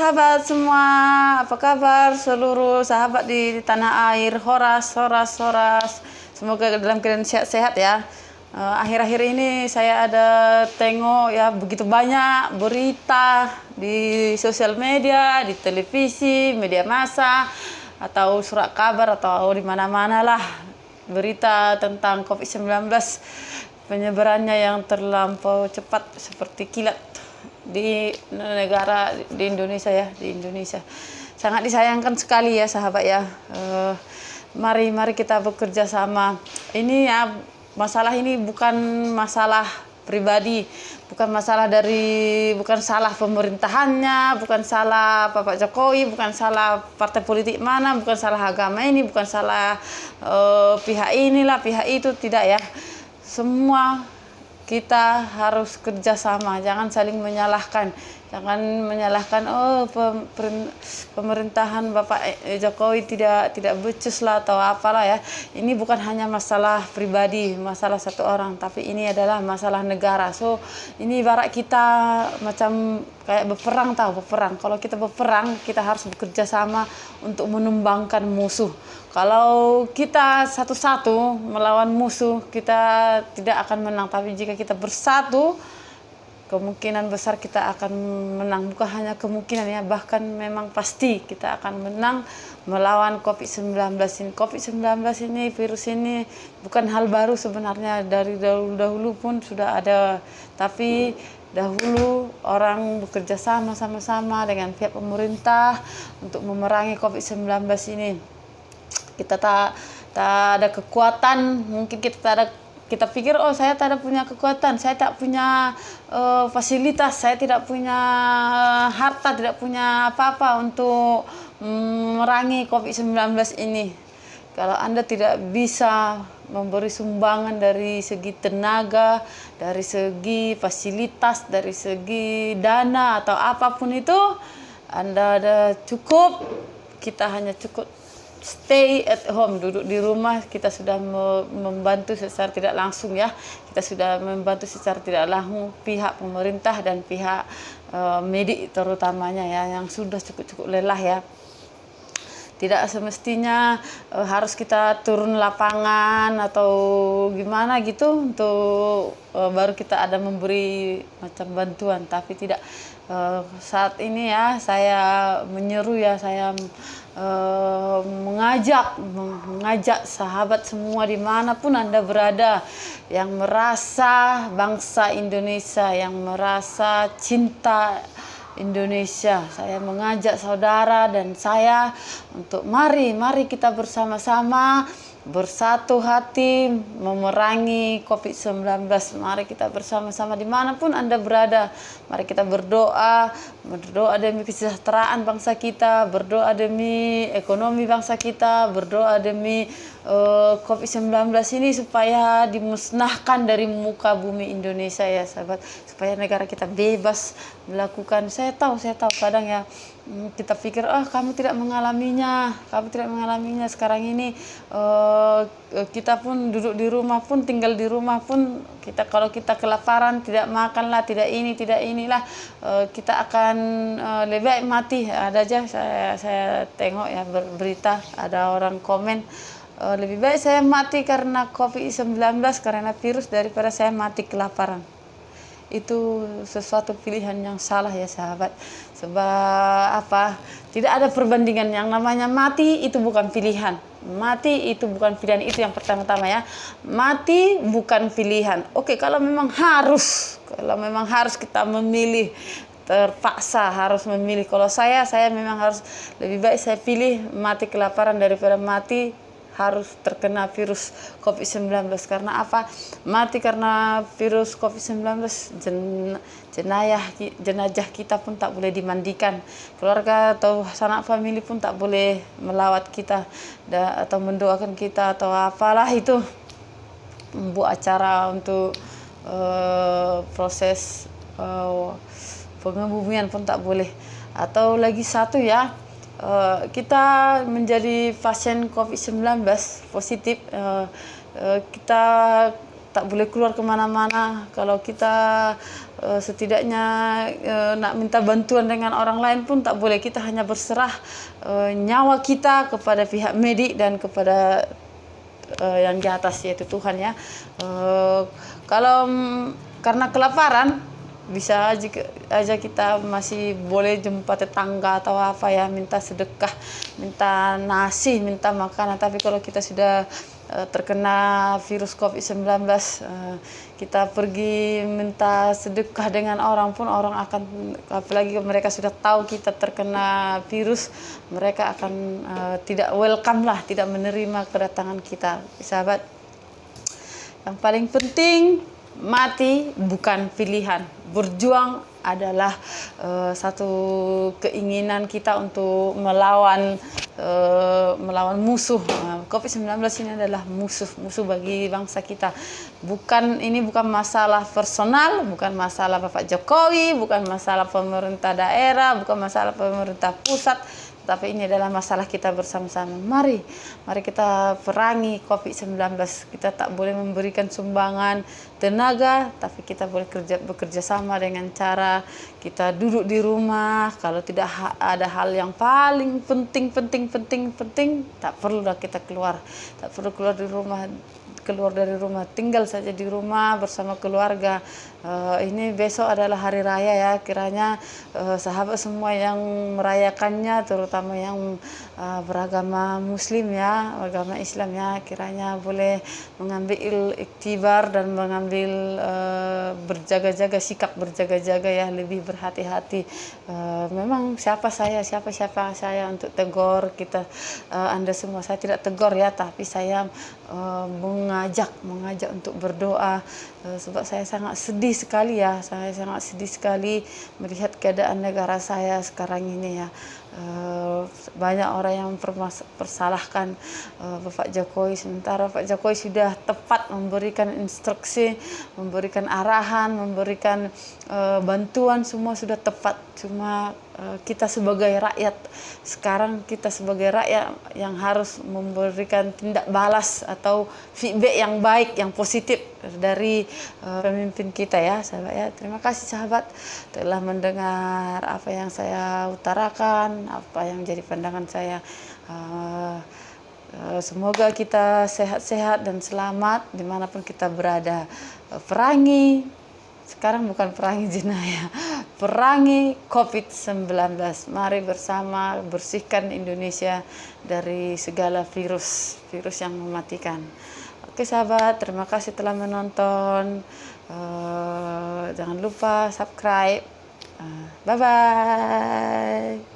sahabat semua, apa kabar seluruh sahabat di tanah air? Horas. Semoga dalam keadaan sehat-sehat ya. Akhir-akhir ini saya ada tengok ya begitu banyak berita di sosial media, di televisi, media massa, atau surat kabar atau di mana-mana lah berita tentang COVID-19, penyebarannya yang terlampau cepat seperti kilat di negara di Indonesia ya, di Indonesia. Sangat disayangkan sekali ya sahabat ya. Mari kita bekerja sama. Ini ya, masalah ini bukan masalah pribadi, bukan salah pemerintahannya, bukan salah Bapak Jokowi, bukan salah partai politik mana, bukan salah agama ini, bukan salah pihak inilah, pihak itu, tidak ya. Semua kita harus kerjasama, jangan saling menyalahkan. Jangan menyalahkan pemerintahan Bapak Jokowi tidak becus lah atau apalah ya. Ini bukan hanya masalah pribadi, masalah satu orang, tapi ini adalah masalah negara. So, ini ibarat kita macam kayak berperang. Kalau kita berperang, kita harus bekerja sama untuk menumbangkan musuh. Kalau kita satu-satu melawan musuh, kita tidak akan menang. Tapi jika kita bersatu, kemungkinan besar kita akan menang. Bukan hanya kemungkinan ya, bahkan memang pasti kita akan menang melawan COVID-19 ini. COVID-19 ini, virus ini bukan hal baru sebenarnya, dari dahulu pun sudah ada. Tapi dahulu orang bekerja sama-sama dengan pihak pemerintah untuk memerangi COVID-19 ini. Kita tak ada kekuatan, mungkin kita pikir saya tak ada punya kekuatan, saya tak punya fasilitas, saya tidak punya harta, tidak punya apa-apa untuk memerangi COVID-19 ini. Kalau Anda tidak bisa memberi sumbangan dari segi tenaga, dari segi fasilitas, dari segi dana atau apapun itu, Anda ada cukup, kita hanya cukup stay at home, duduk di rumah. Kita sudah membantu secara tidak langsung ya. Kita sudah membantu secara tidak langsung pihak pemerintah dan pihak medik terutamanya ya, yang sudah cukup lelah ya. Tidak semestinya harus kita turun lapangan atau gimana gitu untuk baru kita ada memberi macam bantuan, tapi tidak. Saat ini ya saya menyeru ya, saya mengajak sahabat semua dimanapun Anda berada, yang merasa bangsa Indonesia, yang merasa cinta Indonesia. Saya mengajak saudara dan saya untuk mari kita bersama-sama bersatu hati memerangi COVID-19. Mari kita bersama-sama dimanapun Anda berada. Mari kita berdoa demi kesejahteraan bangsa kita, berdoa demi ekonomi bangsa kita, berdoa demi COVID-19 ini supaya dimusnahkan dari muka bumi Indonesia ya sahabat, supaya negara kita bebas melakukan. Saya tahu kadang ya kita pikir kamu tidak mengalaminya sekarang ini. Kita pun duduk di rumah pun, tinggal di rumah pun, kalau kita kelaparan, tidak makan lah, tidak inilah, kita akan lebih baik mati. Ada aja saya tengok ya berita, ada orang komen, lebih baik saya mati karena COVID-19, karena virus, daripada saya mati kelaparan. Itu sesuatu pilihan yang salah ya sahabat. Sebab apa? Tidak ada perbandingan. Yang namanya mati itu bukan pilihan. Mati itu bukan pilihan, itu yang pertama-tama ya. Mati bukan pilihan. Oke, kalau memang harus kita memilih, terpaksa harus memilih. Kalau saya memang harus, lebih baik saya pilih mati kelaparan daripada mati harus terkena virus COVID-19. Karena apa? Mati karena virus COVID-19, jenazah kita pun tak boleh dimandikan. Keluarga atau sanak famili pun tak boleh melawat kita atau mendoakan kita atau apalah itu. Membuat acara untuk proses pengebumian pun tak boleh. Atau lagi satu ya, kita menjadi pasien COVID-19 positif, kita tak boleh keluar kemana-mana. Kalau kita setidaknya nak minta bantuan dengan orang lain pun tak boleh. Kita hanya berserah nyawa kita kepada pihak medik dan kepada yang di atas, yaitu Tuhan ya. Kalau karena kelaparan, bisa aja kita masih boleh jumpa tetangga atau apa ya, minta sedekah, minta nasi, minta makanan. Tapi kalau kita sudah terkena virus COVID-19, kita pergi minta sedekah dengan orang pun, orang akan, apalagi mereka sudah tahu kita terkena virus, mereka akan tidak welcome lah, tidak menerima kedatangan kita. Sahabat, yang paling penting, mati bukan pilihan. Berjuang adalah satu keinginan kita untuk melawan musuh. COVID-19 ini adalah musuh bagi bangsa kita. Ini bukan masalah personal, bukan masalah Bapak Jokowi, bukan masalah pemerintah daerah, bukan masalah pemerintah pusat, tapi ini adalah masalah kita bersama-sama. Mari kita perangi COVID-19. Kita tak boleh memberikan sumbangan tenaga, tapi kita boleh bekerja sama dengan cara kita duduk di rumah. Kalau tidak ada hal yang paling penting, tak perlulah kita keluar. Tak perlu keluar dari rumah, tinggal saja di rumah bersama keluarga. Ini besok adalah hari raya ya, kiranya sahabat semua yang merayakannya, terutama yang beragama Muslim ya, agama Islam ya, kiranya boleh mengambil iktibar dan mengambil berjaga-jaga, sikap berjaga-jaga ya, lebih berhati-hati. Memang siapa saya untuk tegur kita, Anda semua. Saya tidak tegur ya, tapi saya mengajak untuk berdoa, sebab saya sangat sedih sekali ya, melihat keadaan negara saya sekarang ini ya. Banyak orang yang mempersalahkan Bapak Jokowi, sementara Pak Jokowi sudah tepat memberikan instruksi, memberikan arahan, memberikan bantuan, semua sudah tepat. Cuma kita sebagai rakyat sekarang, kita sebagai rakyat yang harus memberikan tindak balas atau feedback yang baik, yang positif dari pemimpin kita ya, sahabat ya. Terima kasih sahabat telah mendengar apa yang saya utarakan, apa yang jadi pandangan saya. Semoga kita sehat-sehat dan selamat dimanapun kita berada. Perangi, sekarang bukan perangi jenayah, perangi COVID-19. Mari bersama bersihkan Indonesia dari segala virus yang mematikan. Oke sahabat, terima kasih telah menonton. Jangan lupa subscribe. Bye-bye.